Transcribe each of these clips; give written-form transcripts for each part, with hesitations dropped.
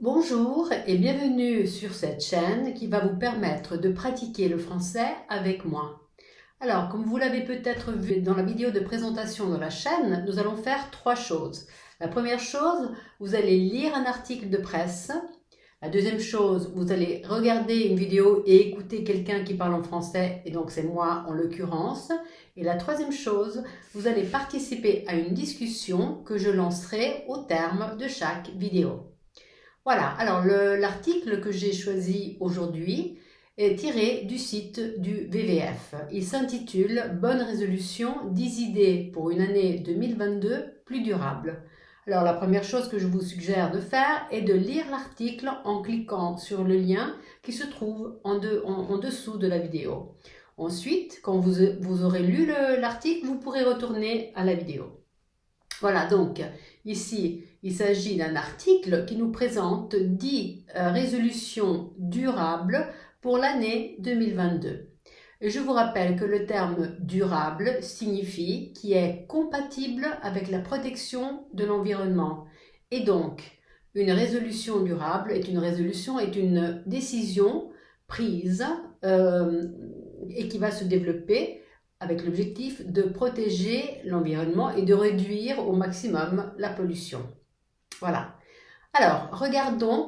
Bonjour et bienvenue sur cette chaîne qui va vous permettre de pratiquer le français avec moi. Alors, comme vous l'avez peut-être vu dans la vidéo de présentation de la chaîne, nous allons faire trois choses. La première chose, vous allez lire un article de presse. La deuxième chose, vous allez regarder une vidéo et écouter quelqu'un qui parle en français, et donc c'est moi en l'occurrence. Et la troisième chose, vous allez participer à une discussion que je lancerai au terme de chaque vidéo. Voilà, alors l'article que j'ai choisi aujourd'hui est tiré du site du WWF. Il s'intitule « Bonne résolution, 10 idées pour une année 2022 plus durable ». Alors la première chose que je vous suggère de faire est de lire l'article en cliquant sur le lien qui se trouve en dessous de la vidéo. Ensuite, quand vous aurez lu l'article, vous pourrez retourner à la vidéo. Voilà, donc ici, il s'agit d'un article qui nous présente 10 résolutions durables pour l'année 2022. Et je vous rappelle que le terme durable signifie qui est compatible avec la protection de l'environnement. Et donc, une résolution durable est une décision prise et qui va se développer avec l'objectif de protéger l'environnement et de réduire au maximum la pollution. Voilà. Alors,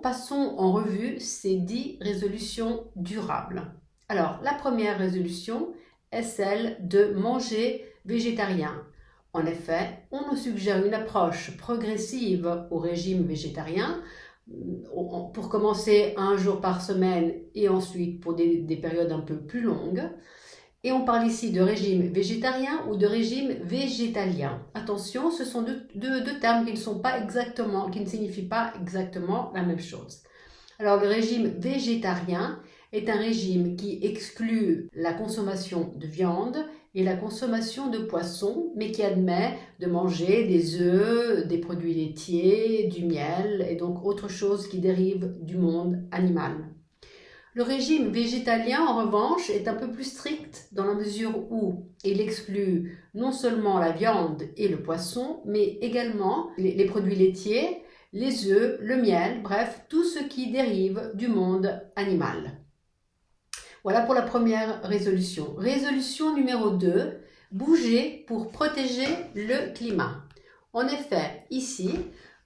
passons en revue ces 10 résolutions durables. Alors, la première résolution est celle de manger végétarien. En effet, on nous suggère une approche progressive au régime végétarien, pour commencer un jour par semaine et ensuite pour des périodes un peu plus longues. Et on parle ici de régime végétarien ou de régime végétalien. Attention, ce sont deux termes qui ne signifient pas exactement la même chose. Alors, le régime végétarien est un régime qui exclut la consommation de viande et la consommation de poisson, mais qui admet de manger des œufs, des produits laitiers, du miel et donc autre chose qui dérive du monde animal. Le régime végétalien, en revanche, est un peu plus strict dans la mesure où il exclut non seulement la viande et le poisson, mais également les produits laitiers, les œufs, le miel, bref, tout ce qui dérive du monde animal. Voilà pour la première résolution. Résolution numéro 2, bouger pour protéger le climat. En effet, ici,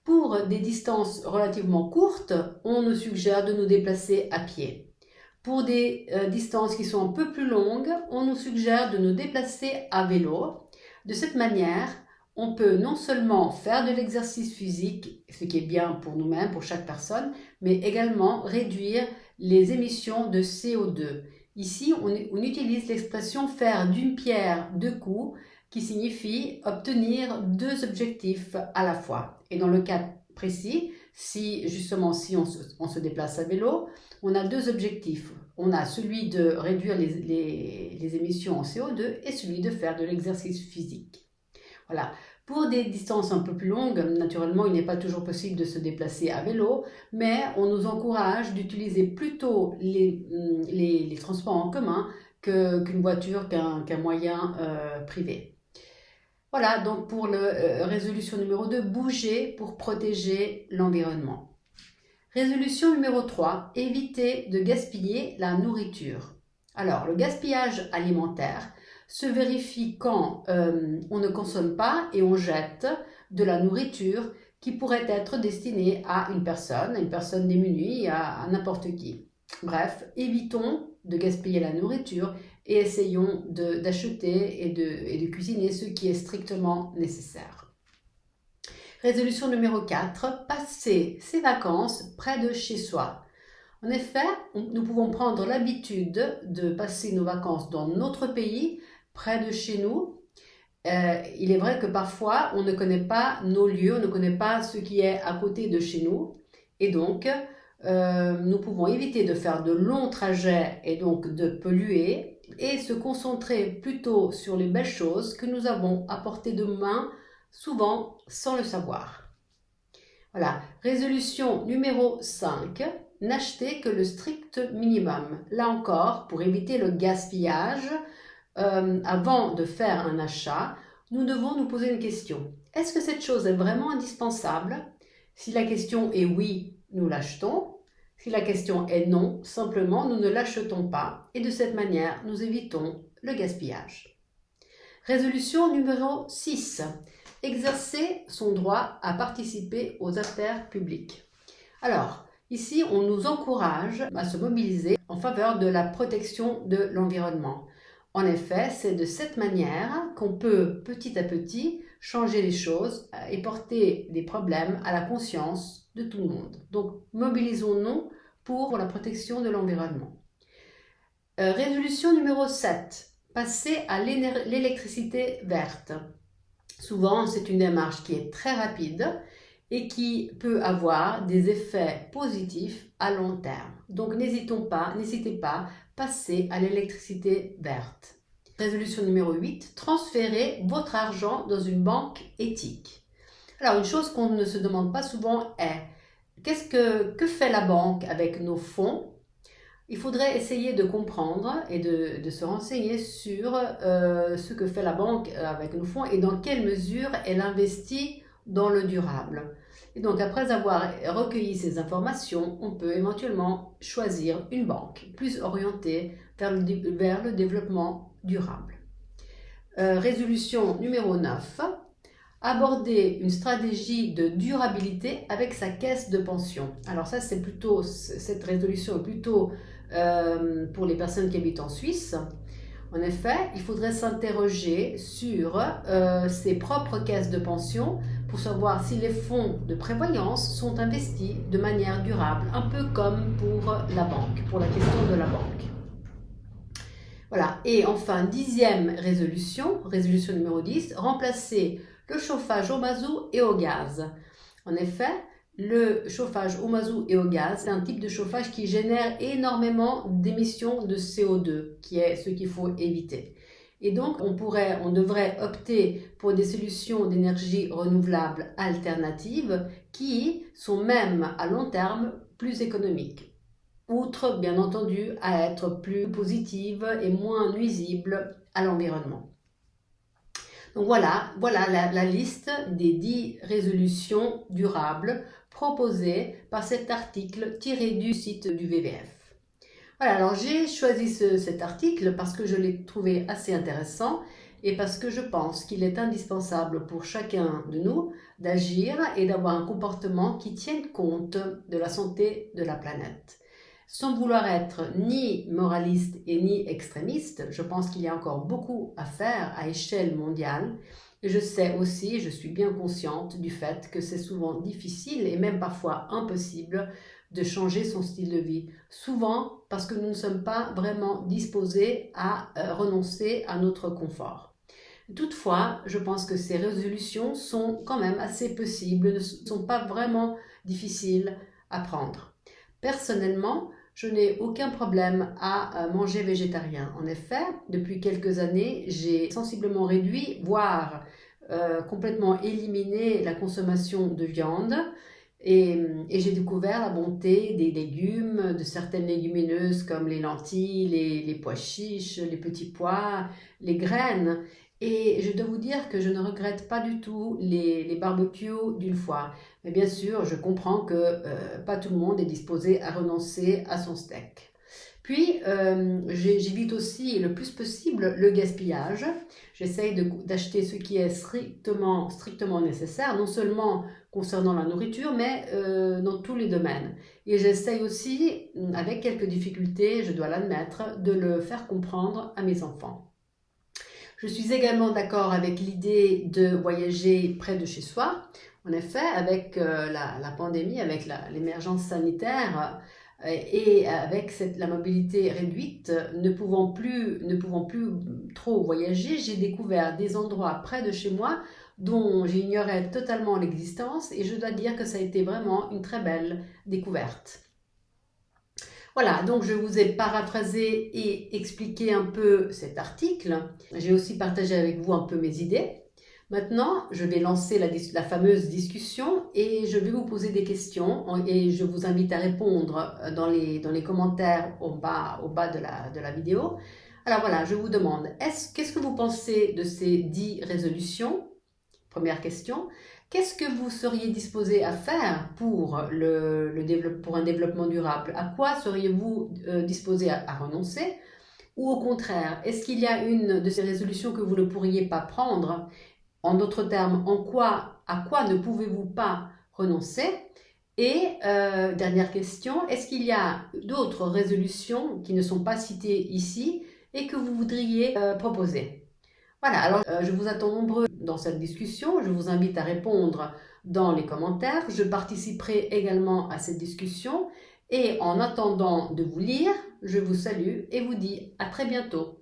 pour des distances relativement courtes, on nous suggère de nous déplacer à pied. Pour des distances qui sont un peu plus longues, on nous suggère de nous déplacer à vélo. De cette manière, on peut non seulement faire de l'exercice physique, ce qui est bien pour nous-mêmes, pour chaque personne, mais également réduire les émissions de CO2. Ici, on utilise l'expression faire d'une pierre deux coups, qui signifie obtenir deux objectifs à la fois. Et dans le cas précis, si on se déplace à vélo, on a deux objectifs. On a celui de réduire les émissions en CO2 et celui de faire de l'exercice physique. Voilà. Pour des distances un peu plus longues, naturellement, il n'est pas toujours possible de se déplacer à vélo, mais on nous encourage d'utiliser plutôt les transports en commun qu'une voiture, qu'un moyen privé. Voilà, donc pour la résolution numéro 2, bouger pour protéger l'environnement. Résolution numéro 3, éviter de gaspiller la nourriture. Alors, le gaspillage alimentaire se vérifie quand on ne consomme pas et on jette de la nourriture qui pourrait être destinée à une personne démunie, à n'importe qui. Bref, évitons de gaspiller la nourriture et essayons d'acheter et de cuisiner ce qui est strictement nécessaire. Résolution numéro 4, passer ses vacances près de chez soi. En effet, nous pouvons prendre l'habitude de passer nos vacances dans notre pays, près de chez nous. Il est vrai que parfois, on ne connaît pas nos lieux, on ne connaît pas ce qui est à côté de chez nous. Et donc, nous pouvons éviter de faire de longs trajets et donc de polluer et se concentrer plutôt sur les belles choses que nous avons à portée de main, souvent sans le savoir. Voilà, résolution numéro 5, n'acheter que le strict minimum. Là encore, pour éviter le gaspillage, avant de faire un achat, nous devons nous poser une question. Est-ce que cette chose est vraiment indispensable ? Si la question est oui, nous l'achetons. Si la question est non, simplement nous ne l'achetons pas et de cette manière nous évitons le gaspillage. Résolution numéro 6. Exercer son droit à participer aux affaires publiques. Alors, ici, on nous encourage à se mobiliser en faveur de la protection de l'environnement. En effet, c'est de cette manière qu'on peut petit à petit changer les choses et porter des problèmes à la conscience de tout le monde. Donc, mobilisons-nous pour la protection de l'environnement. Résolution numéro 7. Passer à l'électricité verte. Souvent, c'est une démarche qui est très rapide et qui peut avoir des effets positifs à long terme. Donc, n'hésitez pas, passez à l'électricité verte. Résolution numéro 8, transférez votre argent dans une banque éthique. Alors, une chose qu'on ne se demande pas souvent est, que fait la banque avec nos fonds? Il faudrait essayer de comprendre et de se renseigner sur ce que fait la banque avec nos fonds et dans quelle mesure elle investit dans le durable. Et donc, après avoir recueilli ces informations, on peut éventuellement choisir une banque plus orientée vers le développement durable. Résolution numéro 9. Aborder une stratégie de durabilité avec sa caisse de pension. Alors ça, cette résolution est plutôt pour les personnes qui habitent en Suisse. En effet, il faudrait s'interroger sur ses propres caisses de pension pour savoir si les fonds de prévoyance sont investis de manière durable, un peu comme pour la banque, pour la question de la banque. Voilà, et enfin, 10e résolution numéro 10, remplacer le chauffage au mazout et au gaz. En effet, le chauffage au mazout et au gaz, c'est un type de chauffage qui génère énormément d'émissions de CO2, qui est ce qu'il faut éviter. Et donc, on devrait opter pour des solutions d'énergie renouvelable alternatives qui sont même à long terme plus économiques. Outre, bien entendu, à être plus positives et moins nuisibles à l'environnement. Donc voilà la liste des 10 résolutions durables proposées par cet article tiré du site du WWF. Voilà, alors j'ai choisi cet article parce que je l'ai trouvé assez intéressant et parce que je pense qu'il est indispensable pour chacun de nous d'agir et d'avoir un comportement qui tienne compte de la santé de la planète. Sans vouloir être ni moraliste et ni extrémiste, je pense qu'il y a encore beaucoup à faire à échelle mondiale. Et je sais aussi, je suis bien consciente du fait que c'est souvent difficile et même parfois impossible de changer son style de vie. Souvent parce que nous ne sommes pas vraiment disposés à renoncer à notre confort. Toutefois, je pense que ces résolutions sont quand même assez possibles, ne sont pas vraiment difficiles à prendre. Personnellement, je n'ai aucun problème à manger végétarien. En effet, depuis quelques années, j'ai sensiblement réduit, voire complètement éliminé la consommation de viande. Et j'ai découvert la bonté des légumes, de certaines légumineuses comme les lentilles, les pois chiches, les petits pois, les graines. Et je dois vous dire que je ne regrette pas du tout les barbecues d'une fois. Mais bien sûr, je comprends que pas tout le monde est disposé à renoncer à son steak. Puis, j'évite aussi le plus possible le gaspillage. J'essaye d'acheter ce qui est strictement nécessaire, non seulement concernant la nourriture, mais dans tous les domaines. Et j'essaye aussi, avec quelques difficultés, je dois l'admettre, de le faire comprendre à mes enfants. Je suis également d'accord avec l'idée de voyager près de chez soi. En effet, avec la pandémie, avec l'émergence sanitaire et avec la mobilité réduite, ne pouvant plus trop voyager, j'ai découvert des endroits près de chez moi dont j'ignorais totalement l'existence et je dois dire que ça a été vraiment une très belle découverte. Voilà, donc je vous ai paraphrasé et expliqué un peu cet article. J'ai aussi partagé avec vous un peu mes idées. Maintenant, je vais lancer la fameuse discussion et je vais vous poser des questions et je vous invite à répondre dans les commentaires au bas de la vidéo. Alors voilà, je vous demande, qu'est-ce que vous pensez de ces 10 résolutions? Première question. Qu'est-ce que vous seriez disposé à faire pour pour un développement durable? À quoi seriez-vous disposé à renoncer? Ou au contraire, est-ce qu'il y a une de ces résolutions que vous ne pourriez pas prendre? En d'autres termes, à quoi ne pouvez-vous pas renoncer? Et dernière question, est-ce qu'il y a d'autres résolutions qui ne sont pas citées ici et que vous voudriez proposer? Voilà, alors je vous attends nombreux dans cette discussion. Je vous invite à répondre dans les commentaires. Je participerai également à cette discussion. Et en attendant de vous lire, je vous salue et vous dis à très bientôt.